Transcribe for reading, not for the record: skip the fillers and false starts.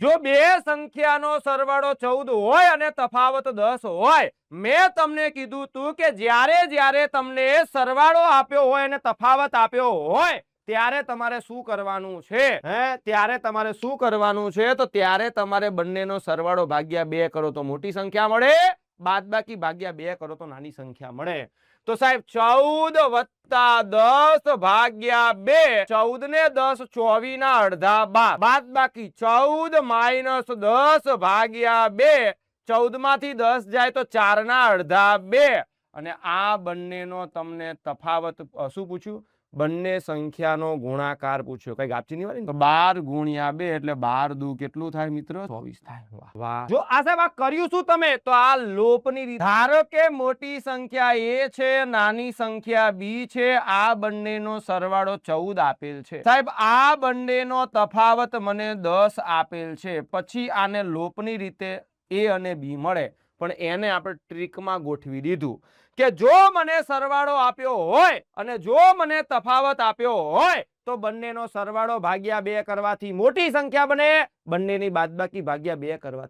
જો બે સંખ્યાનો સરવાળો 14 હોય અને તફાવત 10 હોય, મેં તમને કીધું તું કે જ્યારે તમને સરવાળો આપ્યો હોય અને તફાવત આપ્યો હોય ત્યારે તમારે શું કરવાનું છે? ત્યારે તમારે શું કરવાનું છે? તો ત્યારે તમારે બંનેનો સરવાળો ભાગ્યા 2 કરો તો મોટી સંખ્યા મળે, બાદબાકી ભાગ્યા 2 કરો તો નાની સંખ્યા મળે. તો સાહેબ 14 વત્તા 10 ભાગ્યા 2, 14 ને 10 24 ના અડધા 12, બાદબાકી 14 માઇનસ 10 ભાગ્યા 2, 14 માંથી 10 જાય તો 4 ના અડધા 2, અને આ બંનેનો તમને તફાવત શું પૂછ્યું? બંને સંખ્યાનો ગુણાકાર પૂછ્યો. કઈ ગાપચી ની વાળી? 12 ગુણ્યા 2 એટલે 12 દુ કેટલું થાય મિત્રો? 24 થાય. વાહ વાહ. જો આ સાહેબ આ કર્યું શું તમે? તો આ લોપની રીત. ધારો કે મોટી સંખ્યા a છે, નાની સંખ્યા b છે, આ બંનેનો સરવાળો 14 આપેલ છે. સાહેબ આ બંનેનો તફાવત મને 10 આપેલ છે. પછી આને લોપની રીતે a અને b મળે, પણ એને આપણે ટ્રીકમાં ગોઠવી દીધું કે જો મને સરવાળો આપ્યો હોય અને જો મને તફાવત આપ્યો હોય તો બંનેનો સરવાળો ભાગ્યા 2 કરવાથી મોટી સંખ્યા બને, બંનેની બાદબાકી ભાગ્યા 2 કરવાથી